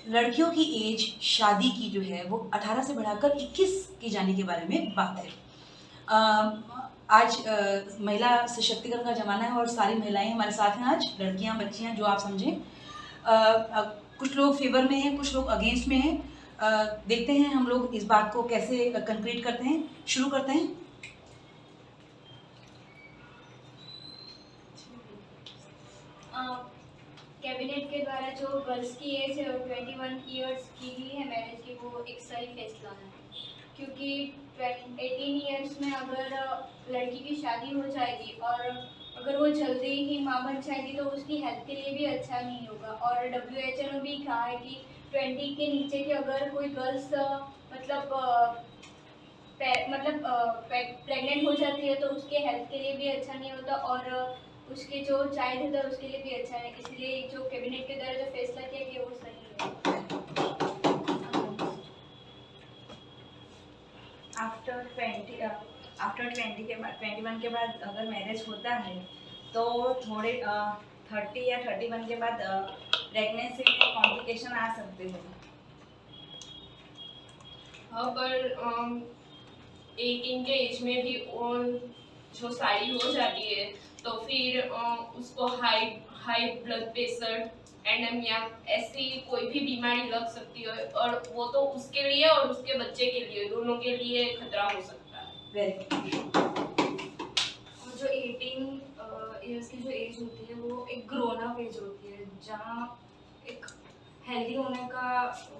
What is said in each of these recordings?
लड़कियों की एज शादी की जो है वो 18 से बढ़ाकर 21 की जाने के बारे में बात है। आज महिला सशक्तिकरण का ज़माना है और सारी महिलाएं हमारे साथ हैं आज, लड़कियां, बच्चियां, जो आप समझें। कुछ लोग फेवर में हैं, कुछ लोग अगेंस्ट में हैं। देखते हैं हम लोग इस बात को कैसे कंक्रीट करते हैं। शुरू करते हैं। कैबिनेट के द्वारा जो गर्ल्स की एज है 21 ईयर्स की ही है मैरिज की, वो एक सही फैसला है, क्योंकि 18 ईयर्स में अगर लड़की की शादी हो जाएगी और अगर वो जल्दी ही माँ बन जाएगी तो उसकी हेल्थ के लिए भी अच्छा नहीं होगा। और WHO ने भी कहा है कि 20 के नीचे की अगर कोई गर्ल्स प्रेग्नेंट हो जाती है तो उसके हेल्थ के लिए भी अच्छा नहीं होता और उसके जो चाइल्ड होता है उसके लिए भी अच्छा है। इसलिए जो कैबिनेट के द्वारा जो फैसला किया गया वो सही है। आफ्टर 20 के बाद 21 के बाद अगर मैरिज होता है तो थोड़े 30 या 31 के बाद प्रेगनेंसी में कॉम्प्लिकेशन आ सकते हैं। अगर 18 के एज में भी जो शादी हो जाती है तो फिर उसको हाई ब्लड प्रेशर, एनीमिया, ऐसी कोई भी बीमारी लग सकती है और वो तो उसके लिए और उसके बच्चे के लिए, दोनों के लिए खतरा हो सकता है। और जो 18 ईयर्स की जो एज होती है वो एक ग्रोन अप एज होती है, जहाँ एक हेल्दी होने का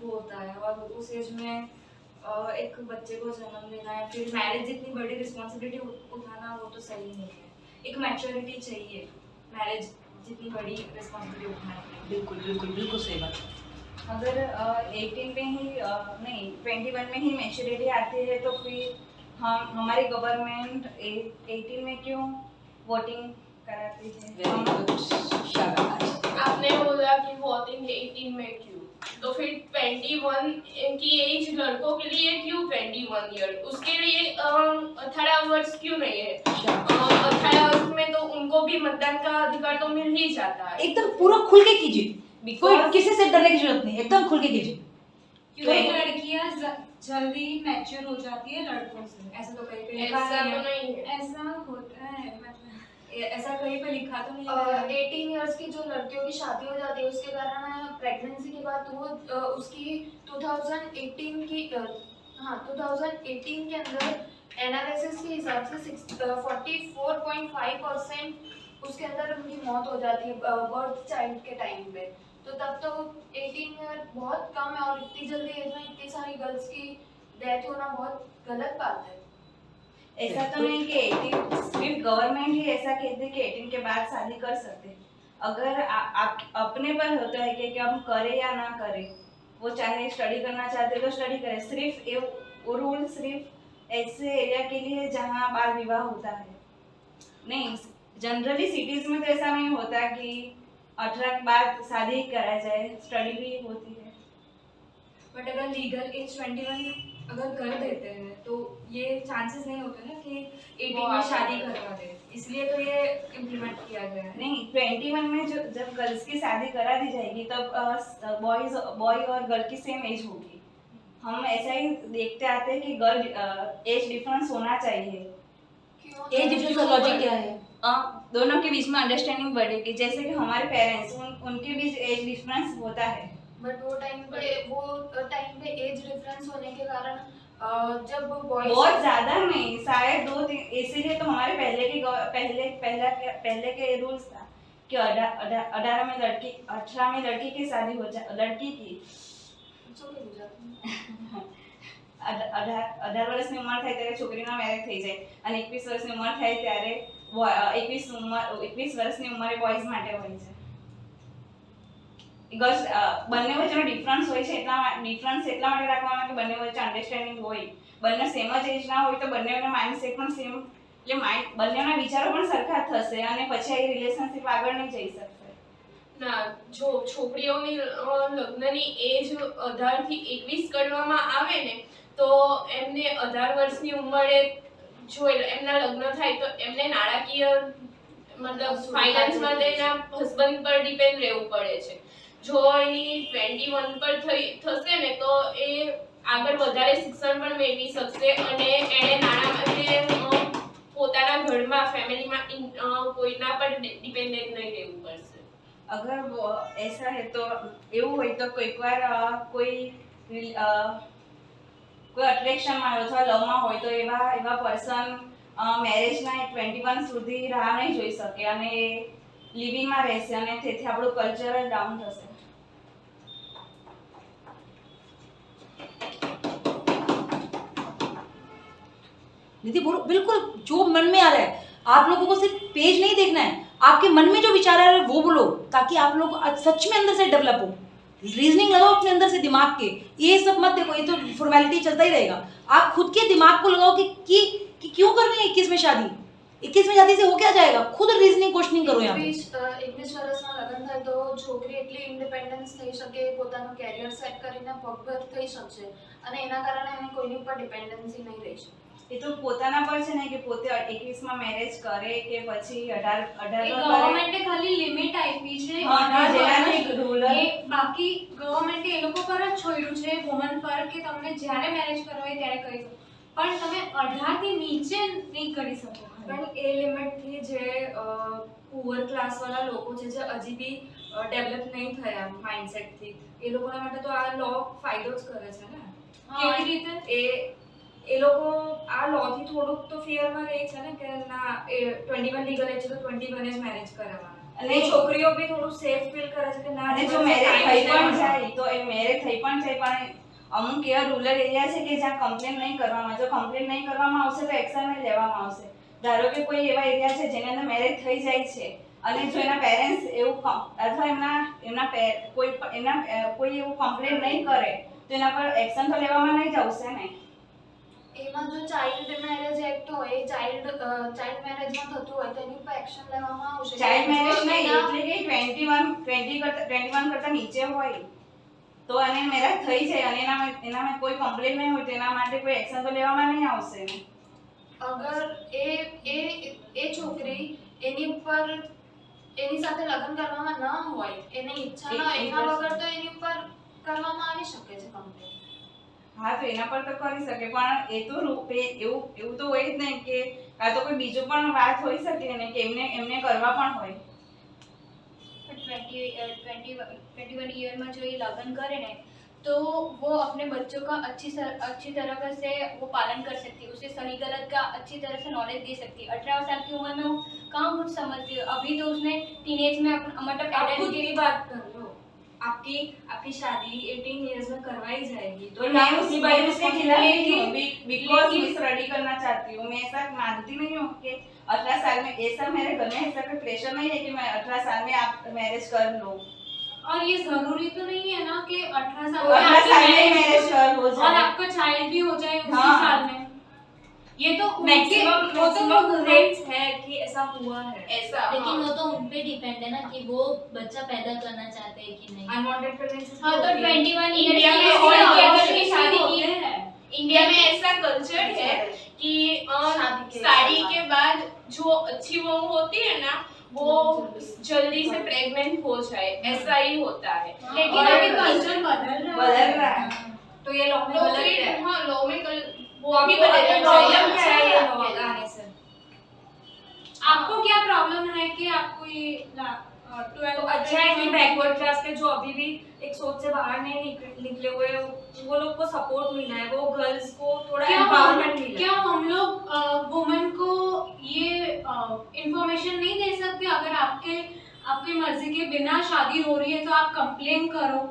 वो होता है और उस एज में एक बच्चे को जन्म देना है, फिर मैरिज जितनी बड़ी रिस्पॉन्सिबिलिटी उठाना वो तो सही नहीं है। एक मैच्योरिटी चाहिए मैरिज जितनी बड़ी रिस्पॉन्सिबिलिटी उठाने के लिए। बिल्कुल बिल्कुल बिल्कुल सही बात। अगर 18 में ही नहीं 21 में ही मैच्योरिटी आती है तो फिर हमारी गवर्नमेंट 18 में क्यों वोटिंग कराती है? आपने बोला कि वोटिंग 18 में क्यों, तो फिर 21 की एज लड़कों के लिए क्यों 21 ईयर, उसके लिए 18 वर्ष क्यों नहीं है? 18 वर्ष में तो उनको भी मतदान का अधिकार तो मिल ही जाता है। एकदम पूरा खुल के कीजिए, कोई किसी से डरने की जरूरत नहीं, एकदम खुल के कीजिए। क्योंकि लड़कियां जल्दी मैच्योर हो जाती है लड़कों से, ऐसा तो कहीं पे लिखा नहीं है। ऐसा होता है, ऐसा कहीं पे लिखा तो नहीं है। 18 इयर्स की जो लड़कियों की शादी हो जाती है उसके कारण प्रेगनेंसी के बाद वो उसकी 2018 के अंदर एनालिसिस के हिसाब से 44.5% उसके अंदर उनकी मौत हो जाती है बर्थ चाइल्ड के टाइम पे। तो तब तो 18 ईयर बहुत कम है और इतनी जल्दी एज में इतनी सारी गर्ल्स की डेथ होना बहुत गलत बात है। ऐसा तो नहीं कि 18 सिर्फ गवर्नमेंट ही ऐसा कहते हैं कि 18 के बाद शादी कर सकते हैं। अगर आप अपने पर होता है कि हम करें या ना करें, वो चाहे स्टडी करना चाहते हैं तो स्टडी करें। सिर्फ वो रूल सिर्फ ऐसे एरिया के लिए जहाँ बाल विवाह होता है, नहीं जनरली सिटीज में तो ऐसा नहीं होता कि 18 के बाद शादी कराई जाए, स्टडी भी होती है। बट अगर लीगल एज 21 अगर कर देते हैं तो ये चांसेस नहीं होते ना कि 18 में शादी करवा दे, इसलिए तो ये इम्प्लीमेंट किया गया है। नहीं 21 में जब गर्ल्स की शादी करा दी जाएगी तब बॉय और गर्ल की सेम एज होगी। हम ऐसा ही देखते आते हैं कि गर्ल एज डिफरेंस होना चाहिए। एज डिफरेंस का लॉजिक क्या है? दोनों के बीच में अंडरस्टैंडिंग बढ़ेगी, जैसे कि हमारे पेरेंट्स उनके बीच एज डिफरेंस होता है। बट वो टाइम पे एज डिफरेंस होने के कारण जब बहुत ज्यादा नहीं, शायद 2-3, इसीलिए तो हमारे पहले के रूल्स था कि 18 में लड़की 18 में लड़की की शादी हो जाए, लड़की की 18 વર્ષની ઉંમર થાય ત્યારે છોકરીનો મેરેજ થઈ જાય અને 21 વર્ષની ઉંમર થાય ત્યારે 21 વર્ષની ઉંમરે બોયઝ માટે હોય છે। ગર્લ્સ બંને વચ્ચેનો ડિફરન્સ હોય છે, ડિફરન્સ એટલા માટે રાખવામાં કે બંને વચ્ચે અંડરસ્ટેન્ડિંગ હોય, બંને સેમ જ એજ ના હોય તો બંનેના માઇન્ડસેટ પણ સેમ, એટલે બંનેના વિચારો પણ સરખા થશે અને પછી આ રિલેશનશિપ આગળ નહીં જઈ શકશે। ના, જો છોકરીઓની લગ્નની એજ 18 થી 21 કરવામાં આવે ને તો એમને 18 વર્ષની ઉંમરે જો એમના લગ્ન થાય તો એમને નાણાકીય મતલબ ફાઇનાન્સ માટે એના હસબન્ડ પર ડિપેન્ડ રહેવું પડે છે। જો એની 21 પર થશે ને તો એ આગળ વધારે શિક્ષણ પણ મેળવી શકશે અને એણે નાના માટે પોતાના ઘરમાં ફેમિલીમાં કોઈના પર ડિપેન્ડન્ટ નહીં રહેવું પડશે. अगर वो ऐसा है तो એવું હોય તો કોઈક વાર કોઈ અટ્રેક્શનમાં હોય અથવા લવમાં હોય તો એવા પર્સન મેરેજના 21 સુધી રાહ નહીં જોઈ શકે અને લિવિંગમાં રહેશે અને તેથી આપણું કલ્ચર ડાઉન થશે. निधि बोलो, बिल्कुल जो मन में आ रहा है. आप लोगों को सिर्फ पेज नहीं देखना है, आपके मन में जो विचार आ रहा है वो बोलो, ताकि आप लोग सच में अंदर से डेवलप हो. रीजनिंग लगाओ अपने अंदर से दिमाग के. ये सब मत देखो, ये तो फॉर्मेलिटी चलता ही रहेगा. आप खुद के दिमाग को लगाओ कि क्यों करनी है 21 में शादी. 21 में शादी से हो क्या जाएगा. खुद रीजनिंग क्वेश्चनिंग करो. यहाँ 21 વર્ષમાં લગ્ન થાય તો છોકરી એટલી ઇન્ડિપેન્ડન્સ થઈ શકે, પોતાનું કેરિયર સેટ કરીને પગભર થઈ શકશે અને એના કારણે એને કોઈની ઉપર ડિપેન્ડન્સી નહીં રહી શકે. એ તો પોતાના પર છે ને કે પોતે 21 માં મેરેજ કરે કે પછી 18 ગવર્મેન્ટે ખાલી લિમિટ આપી છે. જેનાથી રૂરલ એ બાકી ગવર્મેન્ટે એ લોકો પર જ છોડ્યું છે વુમન પર કે તમને જ્યારે મેરેજ કરવો હોય ત્યારે કરી શકો, પણ તમે 18 થી નીચે નહીં કરી શકો. પણ એ લિમિટથી જે પુઅર ક્લાસવાળા લોકો છે જે હજી બી ડેવલપ નહીં થયા માઇન્ડસેટથી, એ લોકોના માટે તો આ લો ફાયદો જ કરે છે ને. કેવી રીતે? એ લોકો આ લોથી થોડુંક તો ફિયરમાં રહે છે ને કે ના એ 21 લીગલ એજ છે તો 21 જ મેરેજ કરાવવાના, અને છોકરીઓ બી થોડું સેફ ફીલ કરે છે કે ના અને જો મેરેજ થઈ પણ જાય તો એ મેરેજ થઈ પણ જાય, પણ અમુક એવા રૂરલ એરિયા છે કે જ્યાં કમ્પ્લેન નહીં કરવામાં, જો કમ્પ્લેન નહીં કરવામાં આવશે તો એક્શન નહીં લેવામાં આવશે. ધારો કે કોઈ એવા એરિયા છે જેની અંદર મેરેજ થઈ જાય છે અને જો એના પેરેન્ટ્સ એવું અથવા એમના કોઈ એવું કમ્પ્લેન નહીં કરે તો એના પર એક્શન તો લેવામાં નહીં જ આવશે ને. એમાં જો ચાઇલ્ડ મેરેજ એક્ટ હોય, ચાઇલ્ડ મેરેજમાં થતું હોય તો એની ઉપર એક્શન લેવામાં આવશે. ચાઇલ્ડ મેરેજ નહીં એટલે કે 21 કરતા નીચે હોય તો અને મેરેજ થઈ જાય અને એનામાં કોઈ કમ્પ્લેન નહીં હોય તો એના માટે કોઈ એક્શન તો લેવામાં નહીં આવશે ને. અગર એ છોકરી એની ઉપર એની સાથે લગ્ન કરવામાં ન હોય, એની ઈચ્છા ન હોય, એના વગર તો એની ઉપર કરવામાં આવી શકે છે કમ્પ્લેન. હા તો એના પર તો કરી શકે, પણ એ તો એવું તો હોય જ નહીં કે આ તો કોઈ બીજું પણ વાત હોઈ શકે ને કે એમને કરવા પણ હોય. 21 ईयर में जो ये लगन करे ना तो वो अपने बच्चों का अच्छी तरह से वो पालन कर सकती है, उसे सही गलत का अच्छी तरह से नॉलेज दे सकती है. 18 साल की उम्र में वो कहाँ कुछ समझती है, अभी तो उसने टीनेज में मतलब खुद की बात कर लो, आपकी शादी 18 इयर्स में करवाई जाएगी तो मैं उसके खिलाफ नहीं हूँ, बिकॉज मैं स्टडी करना चाहती हूँ. मैं ऐसा मानती नहीं हूँ कि 18 साल में ऐसा मेरे घर में ऐसा कोई प्रेशर नहीं है कि मैं 18 साल में आप मैरिज कर लो. और ये जरूरी तो नहीं है ना कि 18 साल में मैरिज कर हो और जाए आपका चाइल्ड भी हो जाए उसी हाँ. साल में. ये तो मैक्सिमम रेट्स है कि ऐसा हुआ है ऐसा लेकिन वो तो उन पे डिपेंड है ना कि वो बच्चा पैदा करना चाहते हैं कि नहीं. Unwanted pregnancy. हाँ तो 21 इंडिया में और और अगर की शादी की होते हैं. इंडिया में ऐसा कल्चर है कि शादी के बाद जो अच्छी बहू होती है ना वो जल्दी से प्रेग्नेंट हो जाए, ऐसा ही होता है. लेकिन अभी कल्चर बदल रहा है. तो ये लॉ में बदल गया है. हाँ लॉ में वो तो भी आपको बदलना प्रॉब्लम क्या है ये चाहिए. लॉ आने से? आपको क्या प्रॉब्लम है कि आपको ये तो अच्छा है कि बैकवर्ड क्लास के जो अभी भी एक सोच से बाहर नहीं निकले हुए वो लोग को सपोर्ट मिला है, वो गर्ल्स को थोड़ा एम्पावरमेंट मिला है. क्या हम लोग वुमेन को ये इंफॉर्मेशन नहीं दे सकते? अगर आपकी मर्जी के बिना शादी हो रही है तो आप कंप्लेन करो.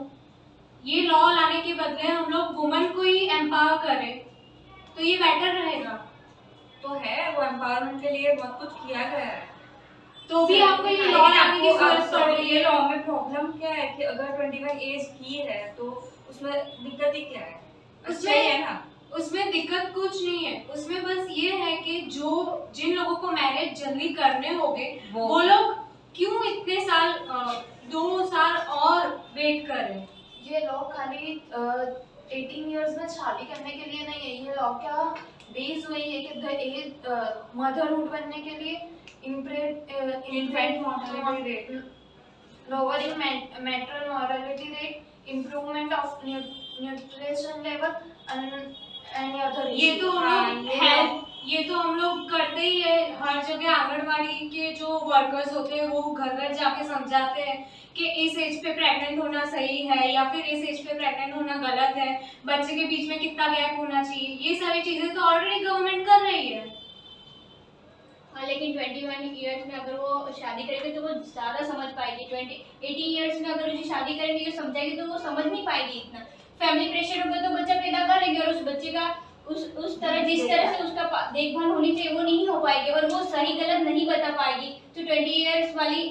ये लॉ लाने के बदले हम लोग वुमेन को ही एम्पावर करें तो ये बेटर रहेगा. तो है वो एम्पावरमेंट के लिए बहुत कुछ किया गया है, तो भी आपको ये लॉ लाने की जरूरत पड़ रही ये है. लॉ में प्रॉब्लम क्या है कि अगर 21 एज की है तो उसमें दिक्कत ही क्या है? अच्छा ही है ना. उसमें दिक्कत कुछ नहीं है, उसमें बस ये है कि जिन लोगों को मैरिज जल्दी करने होंगे वो लोग क्यों इतने साल 2 साल और वेट करें. ये लॉ खाली 18 इयर्स में शादी करने के लिए नहीं है. ये लॉ क्या बेस हुई है कि मदरहुड बनने के लिए infant infant mortality rate lowering maternal mortality rate, improvement of nutrition level, and any other ये issue. तो हम लोग करते ही है हर जगह। आंगनवाड़ी के जो वर्कर्स होते हैं वो घर घर जाके समझाते हैं कि इस एज पे प्रेग्नेंट होना सही है या फिर इस एज पे प्रेग्नेंट होना गलत है, बच्चे के बीच में कितना गैप होना चाहिए, ये सारी चीजें तो ऑलरेडी गवर्नमेंट कर रही है। हाँ, लेकिन 21 ईयर्स में अगर वो शादी करेगी तो वो ज़्यादा समझ पाएगी। 18 ईयर्स में अगर उसे शादी करेंगे जो समझाएगी तो वो समझ नहीं पाएगी इतना। फैमिली प्रेशर होगा तो बच्चा पैदा कर लेंगे और उस बच्चे का उस तरह जिस तरह से उसका देखभाल होनी चाहिए वो नहीं हो पाएगी और वो सही गलत नहीं बता पाएगी। तो 20 ईयर्स वाली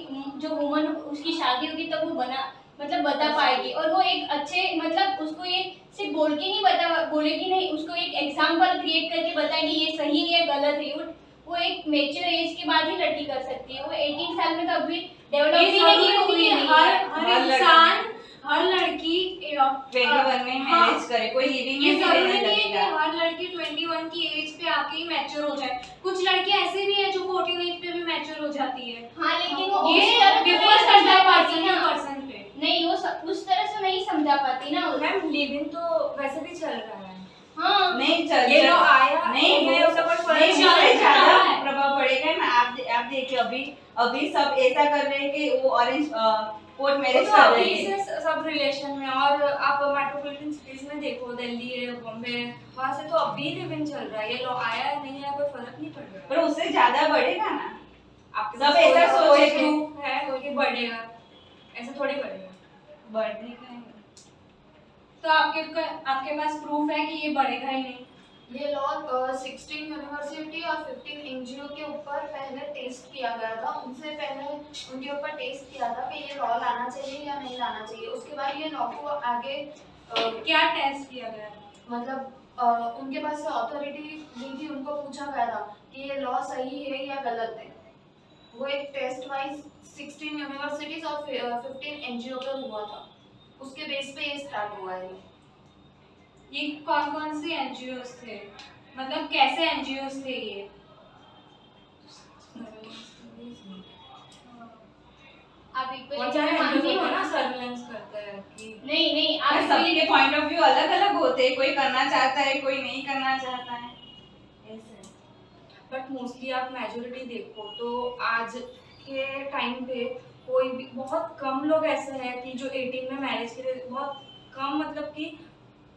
जो वुमन उसकी शादी होगी तब वो बता पाएगी और वो एक अच्छे उसको ये सिर्फ बोल के नहीं बोलेगी नहीं, उसको एक एग्जाम्पल क्रिएट करके बताएगी ये सही है गलत है। वो एक मेच्योर एज के बाद ही लड़की कर सकती है। वो 18 साल में तो अभी डेवलप भी नहीं हुई है। हर इंसान हर लड़की 21 में मैरिज करे, कोई लिविंग ये में जरूरी रहने नहीं है कि लगेगा। हर लड़की 21 की एज पे आके ही मैच्योर हो जाए। कुछ लड़कियां ऐसे भी है जो 14 एज पे भी मैच्योर हो जाती है। हाँ, लेकिन वो ये उस तरह डिफर नहीं करता है समझा पर्सन पाती टू ना। पर्सन पे। नहीं, वो उस तरह से नहीं समझा पाती ना। मैम लिविंग तो वैसे भी चल रहा है। हाँ, नहीं चल ये लोग आया नहीं है, वो उसका कोई फर्क नहीं, नहीं उससे पड़ता ज्यादा है। प्रभाव पड़ेगा ना। आप देखिए अभी सब ऐसा कर रहे हैं कि वो ऑरेंज कोर्ट मैरिज तो कर रहे अभी हैं। से सब रिलेशन में, और आप मेट्रोपॉलिटन सिटीज में देखो, दिल्ली है, बॉम्बे, वहाँ से तो अभी लिविंग चल रहा है। ये लोग आया है नहीं है कोई फर्क नहीं पड़ रहा। पर उससे ज्यादा बढ़ेगा ना। आपके सब पास ऐसा कोई सोच के- proof है कि बढ़ेगा, ऐसे थोड़ी बढ़ेगा। बढ़ेगा ही। तो आपके पास प्रूफ है कि ये बढ़ेगा ही नहीं। ये लॉ 16 यूनिवर्सिटी और 15 एनजीओ के ऊपर पहले टेस्ट किया गया था। उनसे पहले उनके ऊपर टेस्ट किया था कि ये लॉ लाना चाहिए या नहीं लाना चाहिए। उसके बाद ये लॉ को आगे क्या टेस्ट किया गया? उनके पास से अथॉरिटी दी थी, उनको पूछा गया था कि ये लॉ सही है या गलत है। वो एक टेस्ट वाइज 16 यूनिवर्सिटीज और 15 एनजीओ पर हुआ था। उसके बेस पे ये स्टार्ट हुआ है। ये कौन से एनजीओस थे, मतलब कैसे एनजीओस थे ये? आप एक बहुत सारे एनजीओ हो ना सर्वेलेंस करता है कि नहीं, आप सबके पॉइंट ऑफ व्यू अलग अलग होते हैं। कोई करना चाहता है, कोई नहीं करना चाहता है, ऐसे। बट मोस्टली आप मेजोरिटी देखो तो आज के टाइम पे कोई भी बहुत कम लोग ऐसे हैं कि जो 18 में मैरिज के लिए बहुत कम, मतलब कि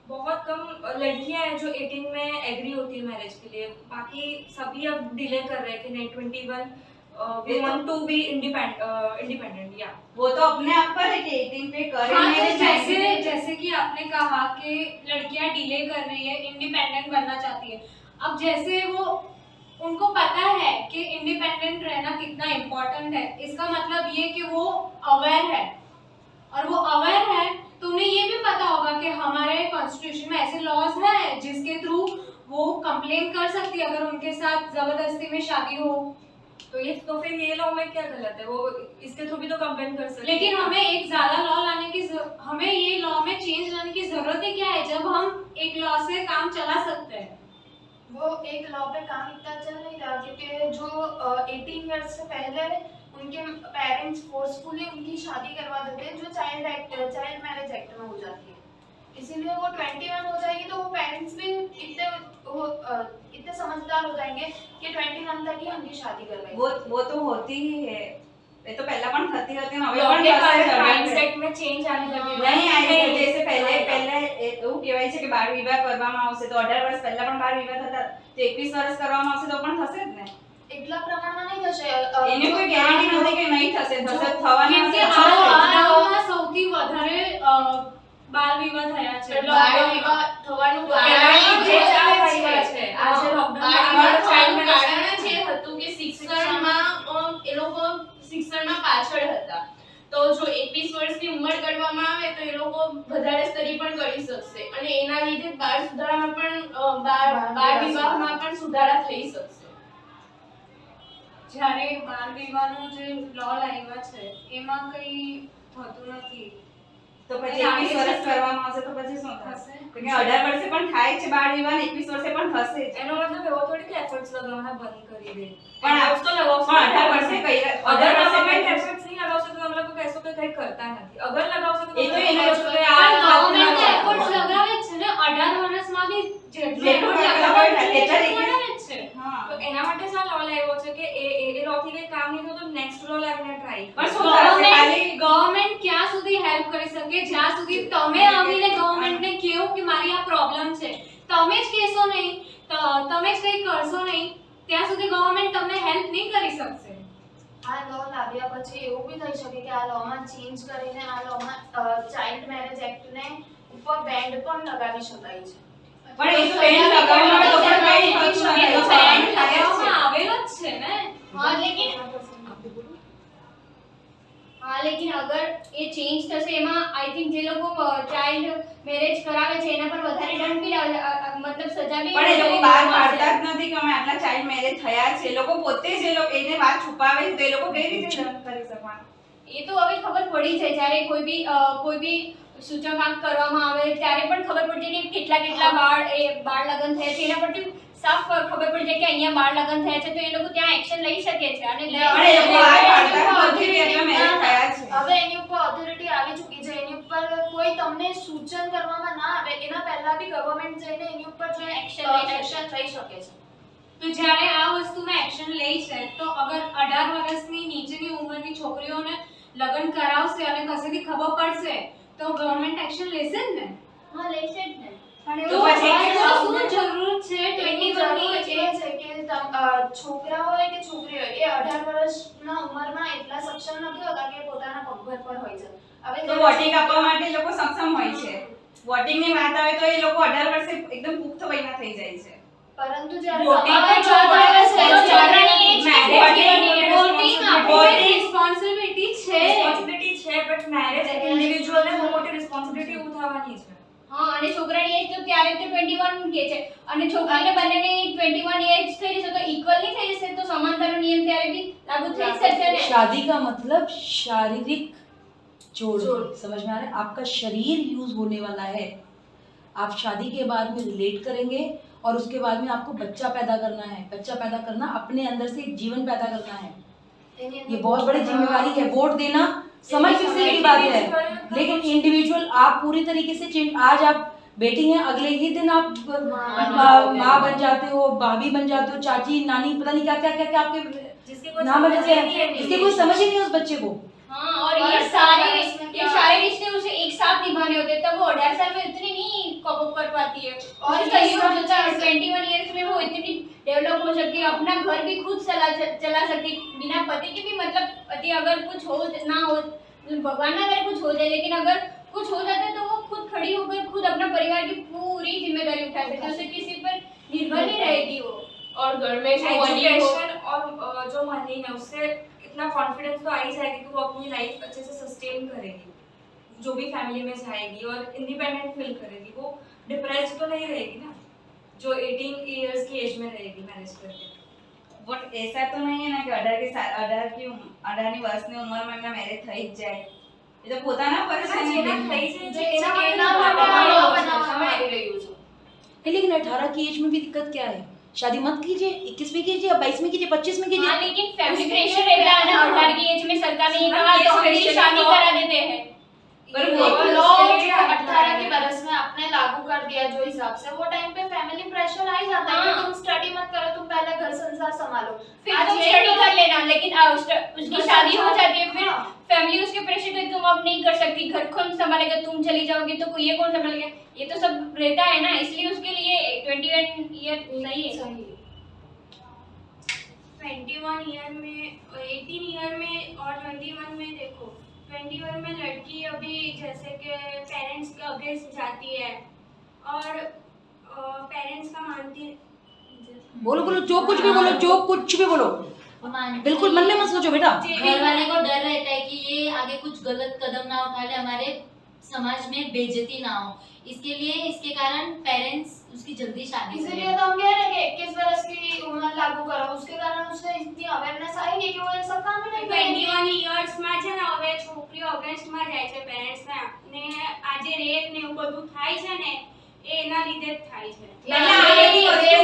बहुत कम लड़कियां हैं जो 18 में एग्री होती है मैरिज के लिए। बाकी सभी अब डिले कर रहे हैं कि नहीं 21 we want to be independent. या वो तो अपने आप पर है कि 18 पे करें हाँ, तो मैरिज। जैसे कि आपने कहा कि लड़कियां डिले कर रही है, इंडिपेंडेंट बनना चाहती है। अब जैसे वो उनको पता है कि इंडिपेंडेंट रहना कितना इम्पोर्टेंट है, इसका मतलब ये कि वो अवेयर है, और वो अवेयर है तो उन्हें ये भी पता होगा कि हमारे कॉन्स्टिट्यूशन में ऐसे लॉज हैं जिसके थ्रू वो कंप्लेन कर सकती है अगर उनके साथ जबरदस्ती में शादी हो। तो फिर ये लॉ में क्या गलत है? वो इसके थ्रू भी तो कंप्लेन कर सकते हैं। लेकिन हमें एक ज्यादा लॉ लाने की हमें ये लॉ में चेंज लाने की जरूरत है क्या है, जब हम एक लॉ से काम चला सकते हैं। वो एक लॉ पे काम इतना चल नहीं रहा क्योंकि जो 18 इयर्स से पहले उनके पेरेंट्स फोर्सफुली उनकी शादी करवा देते हैं, जो चाइल्ड मैरिज एक्ट में हो जाती है। इसीलिए वो 21 हो जाएगी तो वो पेरेंट्स भी इतने समझदार हो जाएंगे कि 21 तक ही उनकी शादी करवाएंगे। वो तो होती ही है। ये तो पहला पण थती होती है, હવે लॉ पण के થશે कारण હવે माइंडसेट में चेंज आने लगेगा। નહીં આવી જશે। પહેલે એવું કહેવાય છે કે બાળ વિવાહ કરવામાં આવશે તો 18 વર્ષ પહેલા પણ બાળ વિવાહ થતા, તો 21 વર્ષ કરવામાં આવશે તો પણ થશે જ ને। એટલા પ્રમાણમાં નહીં થશે। એની કોઈ ગેરંટી નથી કે નહીં થશે, થશે થવાના કેમ કે હશે, થશે। લોકડાઉનમાં સૌથી વધારે બાળ વિવાહ થયા છે। બાળ વિવાહ થવાનું કારણ જે જે ચાલે ચાલે છે આજે બાળ લોકડાઉન વિવાહ કારણ થવાનું જ એ હતું કે શિક્ષણમાં એ લોકો શિક્ષણમાં પાછળ હતા, તો જો 21 વર્ષની ઉંમર કરવામાં આવે તો એ લોકો વધારે સ્ટડી પણ કરી શકશે અને એના લીધે બાળ સુધારામાં પણ બાળ વિવાહમાં પણ સુધારા થઈ શકશે। જ્યારે બાળ વિવાહનો જે લॉ લાવ્યા છે એમાં કઈ થતું નથી। તો પછી 21 વર્ષ કરવામાં આવશે તો પછી શું થશે? કે 18 વર્ષે પણ થાય છે બાળ વિવાહ ને 21 વર્ષે પણ થશે જ. એનો મતલબ એવો થોડી કે એફર્ટ્સ લગાવવાના બંધ કરી દે, પણ efforts તો લગાવશે. પણ 18 વર્ષે કઈ 18 વર્ષે ગવર્મેન્ટ એફર્ટ્સ નહીં લગાવશે તો અમે લોકો કહેશો કે કંઈ કરતા નથી. અગર લગાવશે તો એ તો તમે એના કહો છો કે પણ આ ગવર્મેન્ટ એફર્ટ્સ લગાવે જ છે ને 18 વર્ષમાં બી જેટલું જેટલું effort લગાવે લગાવે છે, છે એટલા એટલું લગાવે જ છે. હા તો એના માટે શા લો લાવ્યો છે કે એ લોથી કંઈ કામ નહીં થયું તો નેક્સ્ટ લો લાવીને ટ્રાય પણ શું થશે? ખાલી ગવર્મેન્ટ ક્યાં સુધી હેલ્પ કરી શકે જ્યાં સુધી તમે આવીને ગવર્મેન્ટને કહો કે મારી આ પ્રોબ્લેમ છે, તમે જ કહેશો નહીં તો તમે જ કંઈ કરશો નહીં ત્યાં સુધી ગવર્મેન્ટ તમને હેલ્પ નહીં કરી શકશે. આ લો લાવ્યા પછી એવું બી થઈ શકે કે આ લોમાં ચેન્જ કરીને આ લોમાં ચાઇલ્ડ મેરેજ એક્ટને ઉપર બેન્ડ પણ લગાવી શકાય છે. પણ એ તો બેન લગાવવામાં તો પણ કઈ ખર્ચ એ નથી. તો બેન લગાવવામાં આવેલો જ છે ને. हाँ लेकिन हाँ लेकिन अगर ये चेंज થશે એમાં આઈ થિંક જે લોકો ચાઇલ્ડ મેરેજ કરાવે છે એના પર વધારે દંડ બી મતલબ સજા બી પણ એ લોકો બહાર પાડતા જ નથી કે અમે આટલા ચાઇલ્ડ મેરેજ થયા છે. એ લોકો પોતે જ એ લોકો એને વાત છુપાવે છે તો એ લોકો કઈ રીતે દંડ કરી શકવાના? એ તો હવે ખબર પડી જાય જ્યારે કોઈ બી સૂચકાંક કરવામાં આવે ત્યારે પણ ખબર પડી જાય કે કેટલા બાળ લગ્ન થયા છે એના પરથી સાફ ખબર પડી જાય કે અહીંયા બાળ લગ્ન થયા છે તો એ લોકો ત્યાં એક્શન લઈ શકે છે અને પણ એ લોકો બહાર પાડતા જ નથી કે એટલા મેરેજ થયા છે. હવે એની ઉપર ઓથોરિટી આવી ચૂકી છે, એની ઉપર કોઈ તમને સૂચન કરવામાં ના આવે એના પહેલા બી ગવર્મેન્ટ જઈને એની ઉપર જો એક્શન લઈ શકે છે. તો જ્યારે આ વસ્તુમાં એક્શન લે છે તો અગર 18 વર્ષની નીચેની ઉંમરની છોકરીઓને લગ્ન કરાવશે અને કશેથી ખબર પડશે તો ગવર્મેન્ટ એક્શન લેશે જ ને. હા લેશે જ ને. પણ તો પછી એવું શું જરૂર છે એની 21 જરૂર વર્ષની એ છે કે છોકરા હોય કે છોકરી હોય એ 18 વર્ષના ઉંમરમાં એટલા સક્ષમ નથી હોતા કે પોતાના પગભર પર હોય છે. હવે તો વોટિંગ આપવા માટે એ લોકો સક્ષમ હોય છે. વોટિંગ ની વાત આવે તો એ લોકો 18 વર્ષે એકદમ પુખ્ત વયના થઈ જાય છે. પરંતુ જ્યારે વોટિંગ તમારે તો 14 વર્ષ છોકરાને છે. વોટિંગ આપણી રિસ્પોન્સિબિલિટી છે. રિસ્પોન્સિબિલિટી છે બટ મેરેજ એક ઇન્ડિવિડ્યુઅલને બહુ મોટી રિસ્પોન્સિબિલિટી ઉઠાવવાની છે. હા અને છોકરાની એજ તો ત્યારે તો 21 કે છે અને છોકરીને બંનેની 21 એજ થઈ જશે તો ઇક્વલ નહીં થઈ જશે તો સમાનતાનો નિયમ ત્યારે બી લાગુ થઈ શકશે ને. शादी का मतलब शारीरिक जोड़, समझ में आ रहा है? आपका शरीर यूज होने वाला है. आप शादी के बाद में रिलेट करेंगे और उसके बाद में आपको बच्चा पैदा करना है. बच्चा पैदा करना अपने अंदर से एक जीवन पैदा करना है. ये बहुत बड़ी जिम्मेवारी है. वोट देना समझ किसी की बात है, लेकिन इंडिविजुअल आप पूरी तरीके से चेंज. आज आप बेटी हैं, अगले ही दिन आप माँ बन जाते हो, भाभी बन जाते हो, चाची नानी, पता नहीं क्या क्या क्या क्या आपके जिसके कोई नाम समझ बदलते ही नहीं हैं. है. इसके कोई समझ ही नहीं है उस बच्चे को. हाँ और ये सारे रिश्ते उसे एक साथ निभाने होते हैं तब वो 18 साल में इतनी नहीं कॉप अप कर पाती है और और सही ये हो सब जाता है 21 इयर्स में वो इतनी डेवलप हो सकती है अपना घर भी खुद चला सकती है बिना पति के भी. मतलब पति अगर कुछ हो ना हो भगवान ना करे कुछ हो जाए लेकिन अगर कुछ हो जाता है तो वो खुद खड़ी होकर खुद अपना परिवार की पूरी जिम्मेदारी उठा सकती है. उसे किसी पर निर्भर नहीं रहेगी वो. और घर में जो वही हो एजुकेशन और जो मनी है उससे इतना कॉन्फिडेंस तो आ ही जाएगी कि वो अपनी लाइफ अच्छे से सस्टेन करेगी, जो भी फैमिली में जाएगी और इंडिपेंडेंट फील करेगी. वो डिप्रेस्ड तो नहीं रहेगी ना जो 18 इयर्स की एज में रहेगी मैरिज करके. बट ऐसा तो नहीं है ना कि 18 વર્ષની ઉંમરમાં એમના મેરેજ થઈ જ જાય. એ તો પોતાના પર છે ને. જેના થઈ જાય છે એના એના માટે આ માટે law બનાવવામાં આવી રહ્યું છે. लेकिन 18 की एज में भी दिक्कत क्या है? शादी मत कीजिए, 21 में कीजिए, 22 में कीजिए, 25 में कीजिए. हाँ लेकिन फैमिली प्रेशर रहता है ना 18 की एज में सरकार ने ये कहा तो हम भी शादी करा देते हैं. पर वो वो लॉ उसके लिए 18 के बरस में आपने लागू कर दिया जो हिसाब से वो टाइम पे फैमिली प्रेशर आ ही जाता है कि हाँ। तुम स्टडी मत करो, तुम पहले घर संसार संभालो. फिर आज तुम यही स्टडी तो- कर लेना लेकिन उसकी शादी हो जाती है फिर हाँ। फैमिली उसके प्रेशर पे तुम अब नहीं कर सकती घर कौन संभालेगा तुम चली जाओगी तो ये कौन संभालेगा ये तो सब रहता है ना इसलिए उसके लिए 21 ईयर सही है. सही है. 21 ईयर में 18 ईयर में और 21 में देखो 21 में लड़की अभी जैसे कि पेरेंट्स के अगेंस्ट जाती है और पेरेंट्स का मानती बोलो बोलो, जो कुछ भी बोलो, जो कुछ भी बोलो, बिल्कुल मन में मत सोचो बेटा. घर वाले को डर रहता है कि ये आगे कुछ गलत कदम ना उठा ले हमारे समाज में बेइज्जती ना हो, इसके लिए इसके कारण पेरेंट्स उसकी जल्दी शादी इसीलिए तो हम कह रहे हैं कि 21 वर्ष की उम्र लागू करो, उसके कारण उससे इतनी अवेयरनेस आई है कि वो ये सब काम ही नहीं करेंगे। 21 યર્સમાં છે ને હવે છોકરીઓ અગેન્સ્ટમાં જાય છે પેરેન્ટ્સના, ને આજે રેપ ને એવું બધું થાય છે ને એ એના લીધે જ થાય છે. પહેલા આ બધી વસ્તુ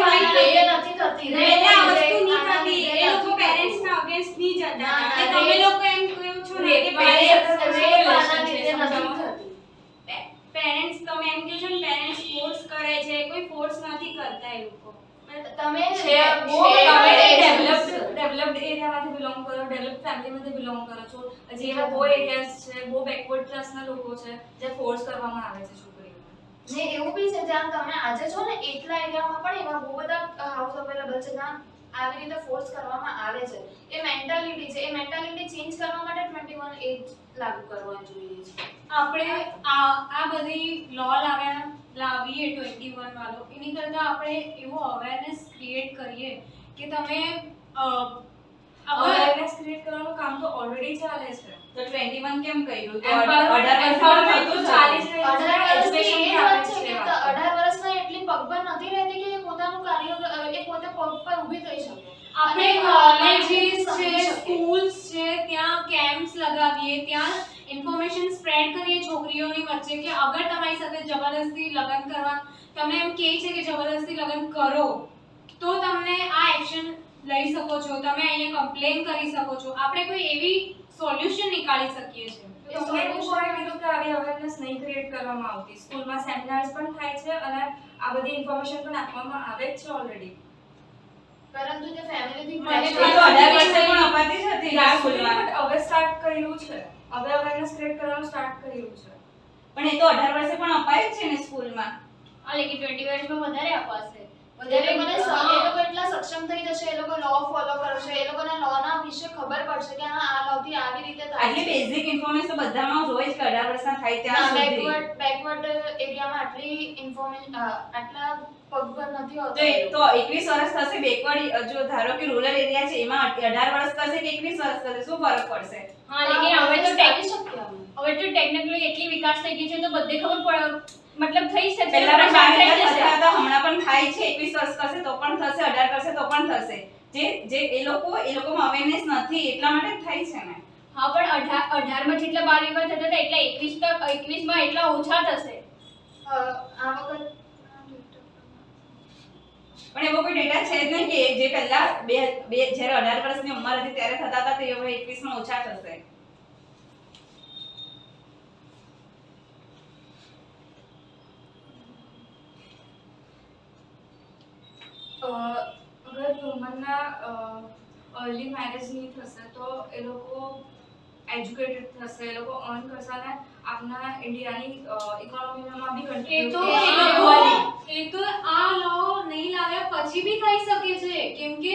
નથી થતી, પહેલા આ વસ્તુ નહીં થતી, એ લોકો પેરેન્ટ્સના અગેન્સ્ટ નહીં જતા. કે તમે લોકો એમ કહો છો ને કે પેરેન્ટ્સ તમે એમ કહો છો ને પેરેન્ટ્સ ફોર્સ કરે છે, કોઈ ફોર્સ નથી કરતા એ લોકો. તમે ડેવલપ્ડ એરિયામાંથી બિલોંગ કરો, ડેવલપ્ડ ફેમિલીમાંથી બિલોંગ કરો છો, જે એવા બહુ એરિયાઝ છે, બહુ બેકવર્ડ ક્લાસના લોકો છે જે ફોર્સ કરવામાં આવે છે છોકરીઓને. ને એવું બી છે જ્યાં તમે આજે છો ને એટલા એરિયામાં પણ એવા બહુ બધા હાઉસ અવેલેબલ છે જ્યાં આવી રીતે ફોર્સ કરવામાં આવે છે. એ મેન્ટાલિટી છે, એ મેન્ટાલિટી ચેન્જ કરવા માટે 21 એજ લાગુ કરવા જોઈએ છે. આપણે આ બધી લો લાવીએ 21 વાળો, એની કરતાં આપણે એવો અવેરનેસ ક્રિએટ કરીએ કે તમે અવેરનેસ ક્રિએટ કરવાનું કામ તો ઓલરેડી ચાલે છે. તો 21 કેમ કર્યું? તો 18 વર્ષ ચાલી જ રહ્યું છે. 18 વર્ષના એટલી પગભર નથી રહેતી કે એ પોતાનું કાર્ય એ પોતે પગ પર ઊભી થઈ શકે. આપણે કોલેજીસ છે, સ્કૂલ્સ છે, ત્યાં કેમ્પ્સ લગાવીએ, ત્યાં ઇન્ફોર્મેશન સ્પ્રેડ કરીએ છોકરીઓની વચ્ચે કે અગર તમારી સાથે જબરદસ્તી લગ્ન કરવા, તમને એમ કહે છે કે જબરદસ્તી લગ્ન કરો તો તમને આ એક્શન લઈ શકો છો, તમે અહીંયા કમ્પ્લેન કરી શકો છો. આપણે કોઈ એવી સોલ્યુશન નીકાળી શકીએ છીએ. તમે એવું કોઈ કીધું કે આવી અવેરનેસ નહીં ક્રિએટ કરવામાં આવતી. સ્કૂલમાં સેમિનાર્સ પણ થાય છે અને આ બધી ઇન્ફોર્મેશન પણ આપવામાં આવે જ છે ઓલરેડી. પરંતુ જે ફેમિલીથી તો 18 વર્ષે પણ અપાતી જ હતી ને સ્કૂલમાં. હવે સ્ટાર્ટ કર્યું છે, હવે અવેરનેસ ક્રિએટ કરવાનું સ્ટાર્ટ કર્યું છે. પણ એ તો 18 વર્ષે પણ અપાય જ છે ને સ્કૂલમાં. લેકિન 20 વર્ષમાં વધારે અપાશે. એ લોકો એટલા સક્ષમ થઈ જશે, એ લોકો લો ફોલો કરશે, એ લોકોને લો ના વિશે ખબર પડશે કે હા આ લો થી આવી રીતે થાય. આટલી બેઝિક ઇન્ફોર્મેશન તો બધામાં જ હોય છે કે 18 વર્ષના થાય ત્યાં સુધી. બેકવર્ડ એરિયામાં આટલી ઇન્ફોર્મેશન આટલા પગભર નથી હોતો. તો 21 વર્ષ થશે બેકવર્ડ, જો ધારો કે રૂરલ એરિયા છે એમાં 18 વર્ષ થશે કે 21 વર્ષ થશે, શું ફરક પડશે? હા, લેકિન હવે તો હવે ટેકનોલોજી એટલી વિકાસ થઈ ગઈ છે તો બધે ખબર પડે, મતલબ થઈ શકે. પહેલા પણ 12 વર્ષ થતા હતા, હમણાં પણ થાય છે. 21 વર્ષ કરશે તો પણ થશે, 18 કરશે તો પણ થશે. જે એ લોકોમાં અવેરનેસ નથી એટલા માટે જ થાય છે ને. હા, પણ 18 માં જેટલા બાળ વિવાહ થતા હતા એટલા 21 માં એટલા ઓછા થશે. આ વખત પણ એવો કોઈ ડેટા છે જ નહીં કે જે પહેલા જ્યારે 18 વર્ષની ઉંમર હતી ત્યારે થતા હતા તે હવે 21 માં ઓછા થશે. અગર વુમનના અર્લી મેરેજ નહીં થશે તો એ લોકો એજ્યુકેટેડ થશે, એ લોકો અર્ન કરશે અને આપણા ઇન્ડિયાની ઇકોનોમીમાં બી કન્ટ્રીબ્યુટ. એ તો આ લો નહીં લાવ્યા પછી બી થઈ શકે છે, કેમ કે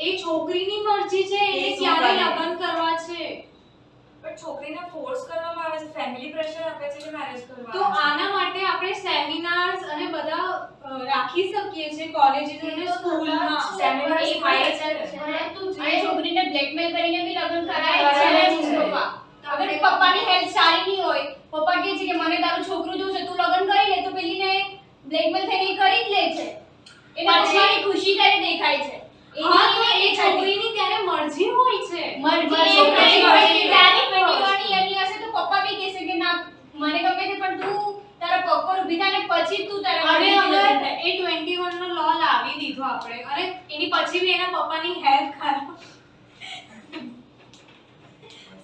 એ છોકરીની મરજી છે એને ક્યારે લગ્ન કરવા છે. પણ છોકરીને ફોર્સ કરવામાં આવે છે, ફેમિલી પ્રેશર આપે છે કે મેરેજ કરવા. તો આના માટે આપણે સેમિનાર્સ અને બધા રાખી શકીએ છીએ કોલેજીસ અને સ્કૂલમાં. સેમિનાર્સ થાય છે. અને છોકરીને બ્લેકમેલ કરીને બી લગ્ન કરાય છે પપ્પા. અગર પપ્પાની હેલ્થ સારી નહીં હોય, પપ્પા કહે છે કે મને તારું છોકરું જોશે, તું લગ્ન કરી લે, તો પેલીને બ્લેકમેલ થઈને કરી જ લે છે. એને પપ્પાની ખુશી ત્યારે દેખાય છે. હા, તો એ છોકરીની ત્યારે મરજી હોય છે. મરજી ત્યારે 21 યરની હશે તો પપ્પા બી કહેશે કે ના મને ગમે છે પણ તું તારા પગ પર ઊભી થાય ને પછી તું તારા અને અગર એ 21 નો લો લાવી દીધો આપણે અને એની પછી બી એના પપ્પાની હેલ્થ ખરાબ,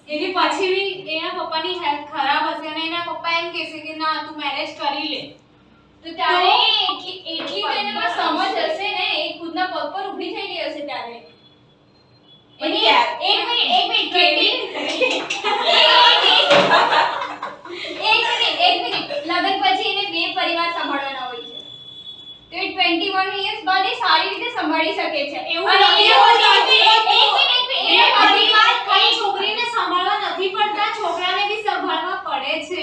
એની પછી બી એના પપ્પાની હેલ્થ ખરાબ હશે અને એના પપ્પા એમ કહેશે કે ના તું મેરેજ કરી લે, તો ત્યારે એટલી તો એનામાં સમજ હશે ને, એ ખુદના પગ પર ઊભી થઈ ગઈ હશે ત્યારે. એની એક મિનિટ લગ્ન પછી એને બે પરિવાર સંભાળવાના હોય છે, તો એ 21 યર્સ બાદ એ સારી રીતે સંભાળી શકે છે. એવું છોકરીને સંભાળવા નથી પડતા, છોકરાને બી સંભાળવા પડે છે.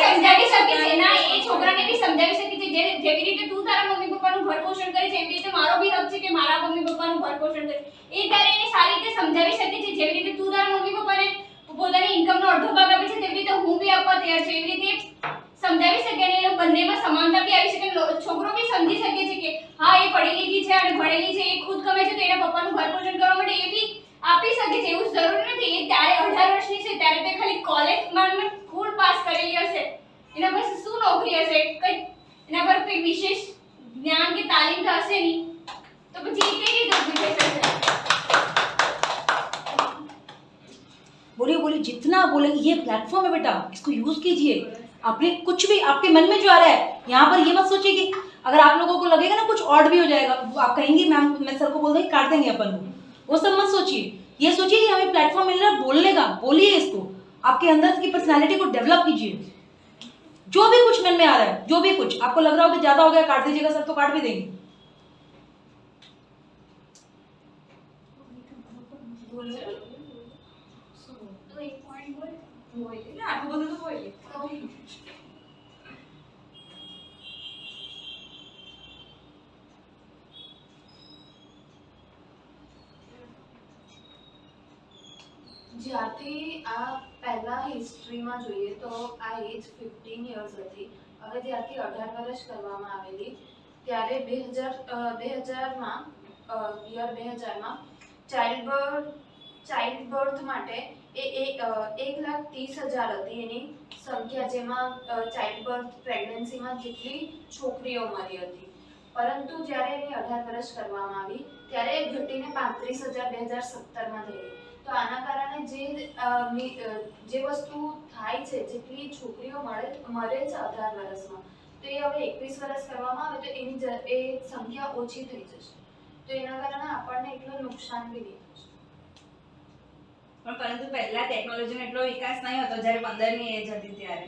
સમજાવી શકે છે ના, એ છોકરાને બી સમજાવી શકે છે જેવી રીતે તું તારા મમ્મી પપ્પાનું ભરપોષણ કરે છે એવી રીતે મારો બી હક છે કે મારા મમ્મી પપ્પાનું ભરપોષણ કરે. એ તારે એને સારી રીતે સમજાવી શકે છે જેવી રીતે તું તારા મમ્મી પપ્પાને પોતાની ઇન્કમનો અડધો ભાગ આપે છે તેવી રીતે હું બી આપવા તૈયાર છું. એવી રીતે સમજાવી શકે અને એ લોકો બંનેમાં સમાનતા બી આવી શકે. છોકરો બી સમજી શકે છે કે હા એ પઢી લીધી છે અને ભણેલી છે, એ ખુદ કમાય છે, તો એના પપ્પાનું ઘર પોષણ કરવા માટે એ બી આપી શકે છે. એવું જરૂરી નથી એ ત્યારે 18 વર્ષની છે ત્યારે તે ખાલી કોલેજમાં સ્કૂલ પાસ કરેલી હશે, એના પાસે શું નોકરી હશે, કઈ એના પર કોઈ વિશેષ જ્ઞાન કે તાલીમ તો હશે નહીં, તો પછી એ કઈ રીતે ઊભી થઈ શકશે? बोलिए बोलिए, जितना बोले ये प्लेटफॉर्म है बेटा, इसको यूज कीजिए. आपने कुछ भी आपके मन में जो आ रहा है, यहाँ पर ये मत सोचिए कि अगर आप लोगों को लगेगा ना कुछ और भी हो जाएगा, आप कहेंगे मैम मैं सर को बोल देंगे काट देंगे अपन को, वो सब मत सोचिए. ये सोचिए कि हमें प्लेटफॉर्म मिल रहा है बोलने का, बोलिए इसको, आपके अंदर की पर्सनालिटी को डेवलप कीजिए. जो भी कुछ मन में आ रहा है, जो भी कुछ आपको लग रहा हो कि ज्यादा हो गया काट दीजिएगा सर, तो काट भी देंगे. તો એક પોઈન્ટ બોલ. આટલું બધું તો બોલીએ. જ્યારથી આ પહેલા હિસ્ટ્રીમાં જોઈએ તો આ એજ 15 યર્સ હતી. હવે જ્યારથી 18 વર્ષ કરવામાં આવેલી ત્યારે 2000માં ચાઇલ્ડ બર્થ માટે એ 1,30,000 હતી એની સંખ્યા, જેમાં ચાઇલ્ડ બર્થ પ્રેગ્નન્સીમાં જેટલી છોકરીઓ મરી હતી. પરંતુ જ્યારે એની 18 વર્ષ કરવામાં આવી ત્યારે એ ઘટીને 35,000 2017માં થઈ ગઈ. તો આના કારણે જે વસ્તુ થાય છે, જેટલી છોકરીઓ મરે છે 18 વર્ષમાં, તો એ હવે 21 વર્ષ કરવામાં આવે તો એની એ સંખ્યા ઓછી થઈ જશે. તો એના કારણે આપણને એટલું નુકસાન બી નહીં થશે. પણ પરંતુ પહેલા ટેકનોલોજીનો એટલો વિકાસ નહીં હતો જ્યારે 15ની એજ હતી ત્યારે.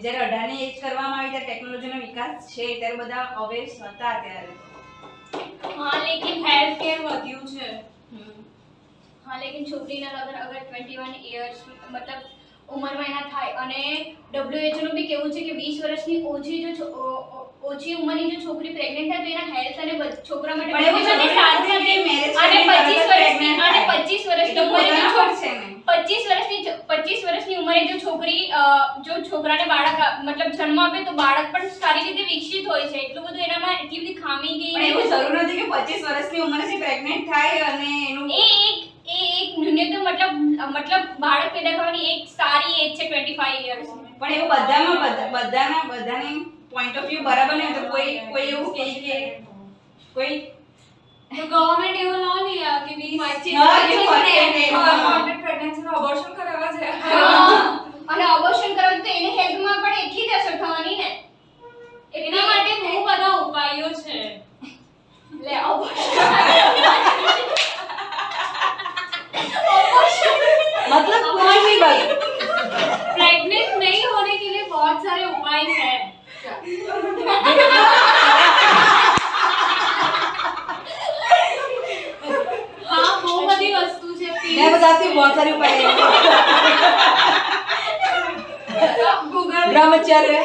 જ્યારે 18ની એજ કરવામાં આવી ત્યારે ટેકનોલોજીનો વિકાસ છે, ત્યારે બધા અવેર હતા ત્યારે. हाँ लेकिन हेल्थ केयर વધ્યું છે. हाँ लेकिन છોકરીના લગ્ન અગર 21 યર્સ મતલબ ઉંમરમાં એના થાય અને WHO નું બી કેવું છે કે 20 વર્ષની ઓછી ઉંમરની જો છોકરી પ્રેગ્નન્ટ થાય તો એના હેલ્થ અને છોકરા માટે પણ એવું અને સારું નથી કે marriage અને કરીને 25 વર્ષની ઉંમરે જો છોકરી જો છોકરાને બાળક મતલબ જન્મ આપે તો બાળક પણ સારી રીતે વિકસિત હોય છે. એટલું બધું એનામાં એટલી બધી ખામી ગઈ પણ એવું જરૂર નથી કે 25 વર્ષની ઉંમરે પ્રેગ્નન્ટ થાય અને એનું એક ન્યૂનતમ મતલબ બાળક પેદા કરવાની એક સારી એજ છે 25 યર્સ. પણ એવું બધાની પોઈન્ટ ઓફ વ્યૂ બરાબર નહીં તો કોઈ એવું કહે કે કોઈ તો ગવર્નમેન્ટ એવું લો નહીં કે 25 પ્રેગ્નન્સીનો અબોર્શન કરાવવા છે. અને અબોર્શન કરાવે તો એને હેલ્થમાં પણ એટલી જ અસર થવાની ને. એના માટે બહુ બધા ઉપાયો છે. લે અબોર્શન मतलब कुछ भी बात. प्रेग्नेंट नहीं होने के लिए बहुत सारे उपाय हैं. हाँ वो बड़ी वस्तु है. मैं बताती हूँ बहुत सारे उपाय हैं. ब्रह्मचर्य,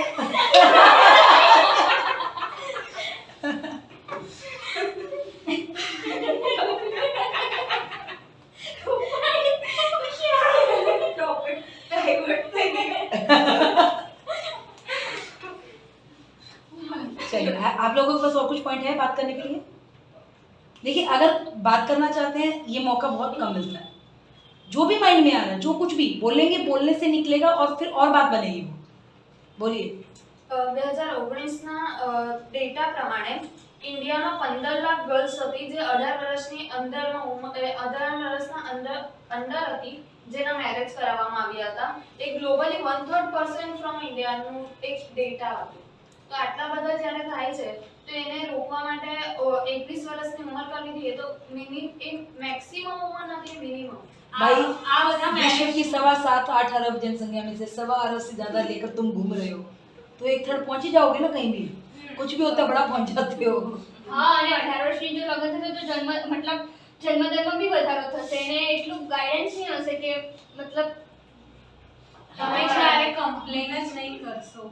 चलिए आप लोगों के पास और कुछ पॉइंट है बात करने के लिए? देखिए अगर बात करना चाहते हैं ये मौका बहुत कम मिलता है. जो भी माइंड में आ रहा है, जो कुछ भी बोलेंगे, बोलने से निकलेगा और फिर और बात बनेगी. वो बोलिए. 2019ના ડેટા પ્રમાણે ઇન્ડિયામાં 15 લાખ ગર્લ્સ હતી જે 18 વર્ષની અંદર હતી, જેના મેરેજ કરાવવામાં આવ્યા હતા. એ ગ્લોબલી 1/3% ફ્રોમ ઇન્ડિયાનું એક ડેટા હતું. તો આટલા બધા જ્યારે થાય છે તો એને રોકવા માટે 21 વર્ષની ઉંમર કરવી જોઈએ તો એક મેક્સિમમ ઉંમર નથી, મિનિમમ. भाई આ બધા विश्व की 7.5-8 अरब जनसंख्या में से 1.25 अरब से ज्यादा लेकर तुम घूम रहे हो तो 1/3 पहुंच ही जाओगे ना कहीं भी. कुछ भी होता है बड़ा पहुंच जाते हो. હા અને 18 વર્ષની જો લગ્ન થશે તો જન્મદરમાં બી વધારો થશે. એને એટલું ગાઈડન્સ નહીં હશે કે મતલબ તમે જ્યારે કમ્પ્લેન જ નહીં કરશો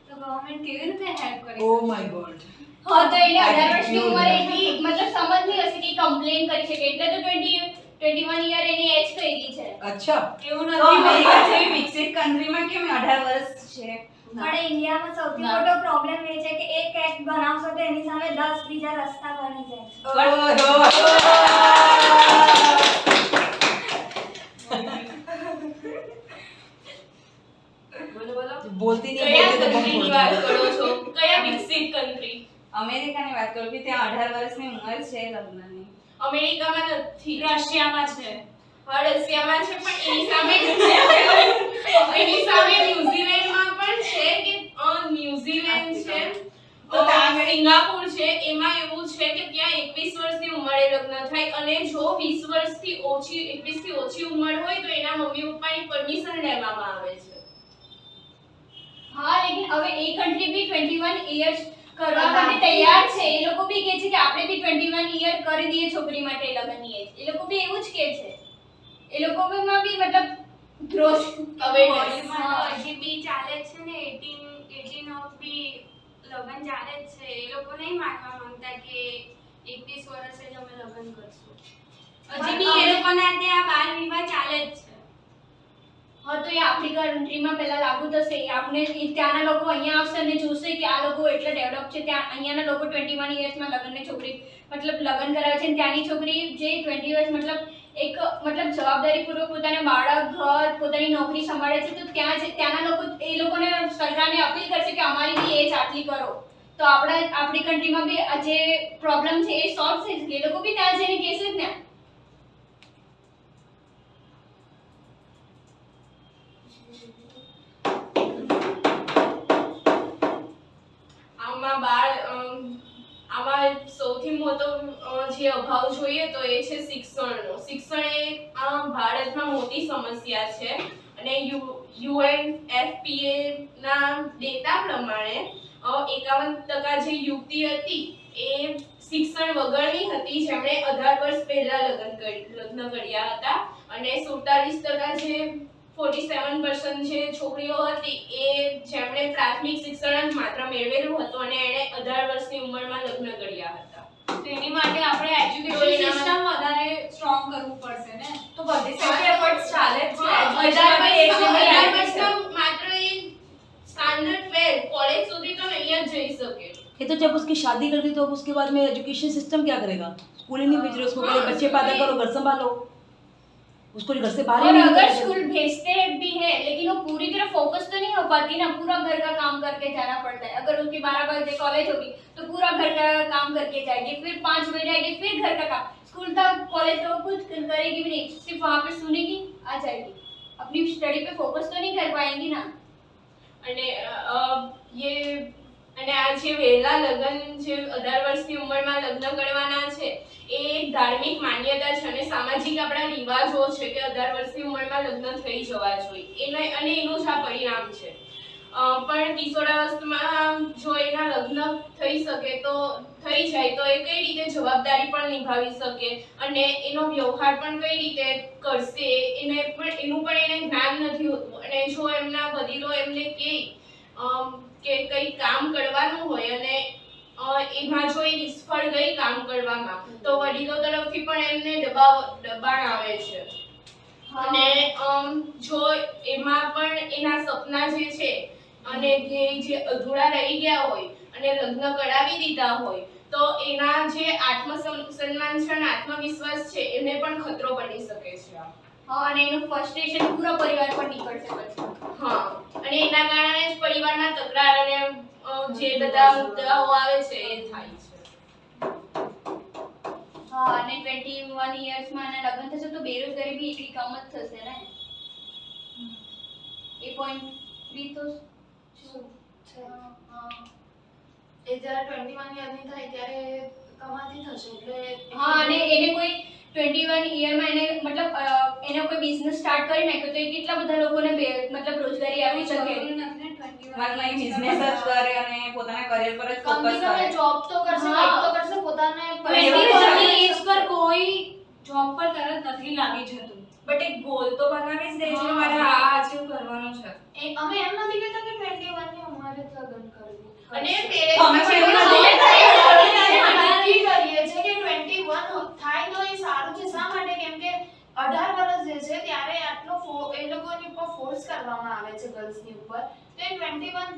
તો ગવર્નમેન્ટ કેવી રીતે હેલ્પ કરી Oh my God. હા તો એને 18 વર્ષની ઉંમરે એટલી મતલબ સમજ નહીં હશે કે કમ્પ્લેન કરી શકે એટલે તો 21 યર એની એજ કરી છે. अच्छा એવું તો નથી. અમેરિકા જેવી વિકસિત કન્ટ્રીમાં કેમ 18 વર્ષ છે? પણ ઇન્ડિયામાં સૌથી ના. મોટો પ્રોબ્લેમ એ છે કે એક એક્ટ બનાવશો તો એની સામે 10 બીજા રસ્તા બની જાય. બોલો બોલો. बोलती नहीं કયા बोलती तो बम કન્ટ્રીની फोड़ વાત देती કરો છો? કયા વિકસિત કન્ટ્રી? અમેરિકાની વાત કરું કે ત્યાં 18 વર્ષની ઉંમર છે લગ્નની. અમેરિકામાં નથી. રશિયામાં છે. રશિયામાં છે પણ એની સામે ન્યુઝીલેન્ડમાં પણ છે કે ન્યુઝીલેન્ડ છે તો ત્યાં સિંગાપુર છે એમાં એવું છે કે ત્યાં 21 વર્ષની ઉંમરે લગ્ન થાય અને જો 20 વર્ષથી ઓછી 21 થી ઓછી ઉંમર હોય તો એના મમ્મી પપ્પાની પરમિશન લેવામાં આવે છે. હા લેકિન હવે એ કન્ટ્રી બી 21 યર્સ કરવા માટે તૈયાર છે. એ લોકો બી કહે છે કે આપણે બી 21 યર કરી દઈએ છોકરી માટે લગ્નની એજ. એ લોકો બી એવું જ કહે છે. એ લોકો માં બી મતલબ ગ્રોથ બોલીવુડમાં હજી બી ચાલે જ છે ને 18 ઓફ બી લગ્ન ચાલે જ છે. એ લોકો નહીં માનવા માંગતા કે 21 વર્ષે જ અમે લગ્ન કરશું. હજી બી એ લોકોના ત્યાં બાળ વિવાહ ચાલે જ છે. હા તો એ આપણી કન્ટ્રીમાં પહેલા લાગુ થશે. આપણે ત્યાંના લોકો અહીંયા આવશે અને જોશે કે આ લોકો એટલા ડેવલપ છે. ત્યાં અહીંયાના લોકો 21 યર્સમાં લગ્નની છોકરી મતલબ લગ્ન કરાવે છે અને ત્યાંની છોકરી જે 20 યર્સ મતલબ એક મતલબ જવાબદારીપૂર્વક પોતાના બાળક ઘર પોતાની નોકરી સંભાળે છે. તો ત્યાંના લોકો એ લોકોને સરકારને અપીલ કરશે કે અમારી બી એજ આટલી કરો તો આપણી કન્ટ્રીમાં બી આ જે પ્રોબ્લેમ છે એ સોલ્વ થઈ જશે. એ લોકો બી ત્યાં જઈને કહેશે જ ને. આમાં સૌથી મોટો જે અભાવ જોઈએ તો એ છે શિક્ષણનો. શિક્ષણ એ ભારતમાં મોટી સમસ્યા છે અને UNFPA ના ડેટા પ્રમાણે 51% જે યુવતી હતી એ શિક્ષણ વગરની હતી જેમણે 18 વર્ષ પહેલા લગ્ન કર્યા હતા અને 47% જે 47% જે છોકરીઓ હતી એ જેમણે પ્રાથમિક શિક્ષણ જ માત્ર મેળવેલું હતું અને એણે 18 વર્ષની ઉંમરમાં લગ્ન કર્યા હતા. તેની માટે આપણે એજ્યુકેશન સિસ્ટમ વધારે સ્ટ્રોંગ કરવું પડશે ને. તો બધી સાઈડ એફર્ટ્સ ચાલે જ છે. 18 વર્ષમાં માત્ર એ સ્ટાન્ડર્ડ 12 कॉलेज સુધી તો નહીં જ જઈ શકે. ये तो जब उसकी शादी कर दी तो अब उसके बाद में एजुकेशन सिस्टम क्या करेगा? स्कूल ही नहीं भेज रहे उसको, पहले बच्चे पैदा करो घर संभालो, उसको घर से बाहर ही और नहीं अगर निकालते। स्कूल भेजते भी है लेकिन वो पूरी तरह फोकस तो नहीं हो पाती ना. पूरा घर का काम करके जाना पड़ता है. अगर उसकी 12 बजे कॉलेज होगी तो पूरा घर का काम करके जाएगी, फिर 5 बजे आएगी, फिर घर का काम. स्कूल तक कॉलेज तो कुछ करेगी भी नहीं, सिर्फ वहाँ पे सुनेगी आ जाएगी. अपनी स्टडी पे फोकस तो नहीं कर पाएंगी ना. અને આ જે વહેલા લગ્ન જે 18 વર્ષની ઉંમરમાં લગ્ન કરવાના છે એ એક ધાર્મિક માન્યતા છે અને સામાજિક આપણા રિવાજો છે કે 18 વર્ષની ઉંમરમાં લગ્ન થઈ જવા જોઈએ અને એનું જ આ પરિણામ છે. પણ કિશોરાવસ્થામાં જો એના લગ્ન થઈ શકે તો થઈ જાય તો એ કઈ રીતે જવાબદારી પણ નિભાવી શકે અને એનો વ્યવહાર પણ કઈ રીતે કરશે એનું પણ એને જ્ઞાન નથી હોતું. અને જો એમના વડીલો એમને કે કઈ કામ કરવાનું હોય અને એમાં જો એ નિષ્ફળ ગઈ કામ કરવામાં તો વડીલો તરફથી પણ એમને દબાણ આવે છે અને જો એમાં પણ એના સપના જે છે અને જે અધૂરા રહી ગયા હોય અને લગ્ન કરાવી દીધા હોય તો એના જે આત્મસન્માન છે અને આત્મવિશ્વાસ છે એને પણ ખતરો બની શકે છે. હા અને એનું ફ્રસ્ટ્રેશન પૂરા પરિવાર પર નીકળશે પછી. હા અને એના કારણે જ પરિવારમાં તકરાર અને જે બધા મુદ્દાઓ આવે છે એ થાય છે. હા અને 21 યર્સમાં આના લગ્ન થશે તો બેરોજગારી બી એટલી કમ જ થશે ને. એ પોઈન્ટ બી તો શું છે? એ જ્યારે 21 યરની થાય ત્યારે કમાતી થશે એટલે હા અને એને કોઈ 21 યરમાં એને મતલબ એને કોઈ બિઝનેસ સ્ટાર્ટ કરી નાખ્યો તો એ કેટલા બધા લોકોને મતલબ રોજગારી આપી શકે. મારી બિઝનેસ જ કરે અને પોતાના કરિયર પર જ ફોકસ કંપની કરે. જોબ તો કરશે હા. કંઈક તો કરશે પોતાને 21 એજ પર કોઈ જોબ પર તરત નથી લાગી જતું. બટ એક ગોલ તો બનાવી જ દે છે મારે આ અચીવ કરવાનું છે. અમે એમ નથી કહેતા કે 21 ની ઉંમરે જ લગ્ન કરવું અને અમે parents પણ એવું પણ નક્કી કરીએ છે કે 21 થાય તો એ સારું છે. શા માટે? કેમ કે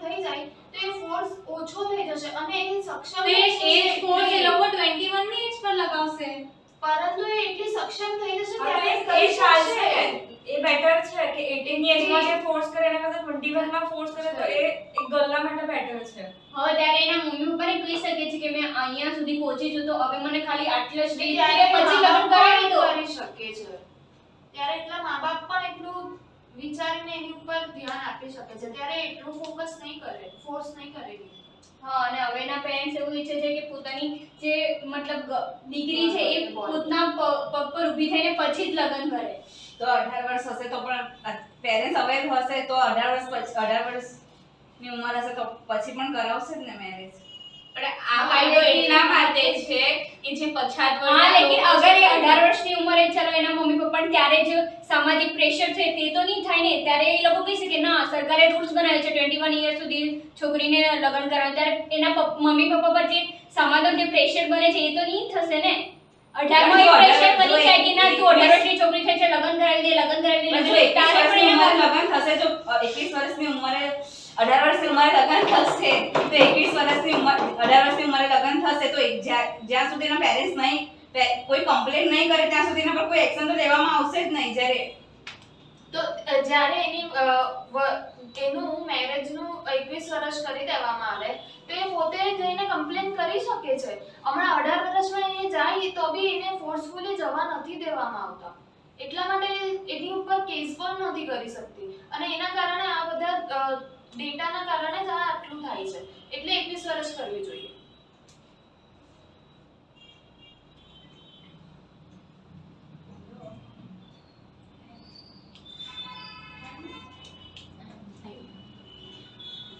થઈ જાય તો એ ફોર્સ ઓછો થઈ જશે અને એ સક્ષમ તો એ થશે એજ ફોર્સ એ એટલી. લોકો 21 ની એજ પર લગાવશે. પરંતુ એ એટલી સક્ષમ થઈ જશે હવે ત્યારે એ કરી ચાલશે શકશે. ને. એ બેટર છે કે 18 ની એજમાં જે ફોર્સ કરે એના કરતા 21 માં ફોર્સ કરે તો એ એક ગર્લના માટે બેટર છે. હવે ત્યારે એના મમ્મી પપ્પાને કહી શકે છે કે મેં અહીંયા સુધી પહોંચી છું તો હવે મને ખાલી આટલા જ દે, ત્યારે પછી મા લગ્ન બાપ કરાવી દો. કરી શકે છે. ત્યારે એટલા મા બાપ પણ એટલું વિચારીને એની ઉપર ધ્યાન આપી શકે છે. ત્યારે એટલું ફોકસ નહીં કરે, ફોર્સ નહીં કરે. હા, અને હવેના પેરેન્ટ્સ એવું ઈચ્છે છે કે પોતાની જે મતલબ દીકરી છે એ પોતાના પગ પર ઊભી થઈને પછી જ લગ્ન કરે. તો 18 વર્ષ હશે તો પણ પેરેન્ટ્સ અવેર હશે તો 18 વર્ષની ઉંમર હશે તો પછી પણ કરાવશે જ ને મેરેજ. પણ આ ફાયદો એટલા માટે છે કે જે પછાત હા, વર્ગના લેકિન લોકો અગર એ છે, 18 વર્ષની ઉંમરે ચાલો એના મમ્મી પપ્પાને ત્યારે જે સામાજિક પ્રેશર છે તે તો નહીં થાય ને. ત્યારે એ લોકો કહી શકે ના સરકારે રૂલ્સ બનાવ્યા છે 21 યર સુધી છોકરીને લગ્ન કરાવે. ત્યારે એના મમ્મી પપ્પા પર જે સમાજનો જે પ્રેશર બને છે એ તો નહીં થશે ને. 18 માં એ પ્રેશર બની જાય કે ના તું 18 વર્ષની છોકરી છે લગ્ન કરાવી દે, લગ્ન કરાવી દે. પણ જો 21 ત્યારે વર્ષની પણ ઉંમરે એના લગ્ન થશે, જો 21 વર્ષની ઉંમરે 18 વર્ષની ઉંમરે લગ્ન થશે તો 21 વર્ષની ઉંમર 18 વર્ષની ઉંમરે લગ્ન થશે તો જ્યાં સુધી એના પેરેન્ટ્સ નહીં કોઈ કમ્પ્લેન્ટ નહીં કરે ત્યાં સુધી એના પર કોઈ એક્શન તો લેવામાં આવશે જ નહીં. તો જ્યારે એનું મેરેજનું 21 વર્ષ કરી દેવામાં આવે તો એ પોતે જઈને કમ્પ્લેન કરી શકે છે. હમણાં 18 વર્ષમાં એ જાય તો બી એને ફોર્સફુલી જવા નથી દેવામાં આવતા. એટલા માટે એની ઉપર કેસ પણ નથી કરી શકતી અને એના કારણે આ બધા ડેટાના કારણે જ આ આટલું થાય છે. એટલે 21 વર્ષ કરવી જોઈએ.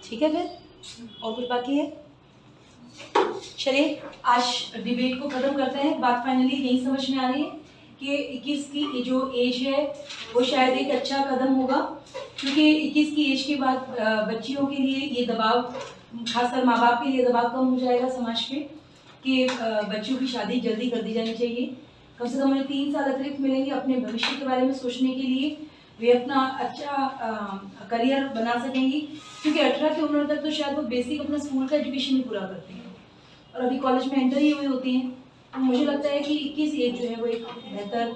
ठीक है, फिर और कुछ बाकी है? चलिए आज डिबेट को खत्म करते हैं. बात फाइनली यही समझ में आ रही है कि 21 की जो एज है वो शायद एक अच्छा कदम होगा, क्योंकि 21 की एज के बाद बच्चियों के लिए ये दबाव, खासकर माँ बाप के लिए दबाव कम हो जाएगा समाज पे कि बच्चियों की शादी जल्दी कर दी जानी चाहिए. कम से कम उन्हें 3 साल अतिरिक्त मिलेंगे अपने भविष्य के बारे में सोचने के लिए. वे अपना अच्छा करियर बना सकेंगी, क्योंकि 18 की उम्र तक तो शायद वो बेसिक अपना स्कूल का एजुकेशन ही पूरा करती हैं और अभी कॉलेज में एंटर ही हुई होती हैं. तो मुझे लगता है कि 21 एज जो है वो एक बेहतर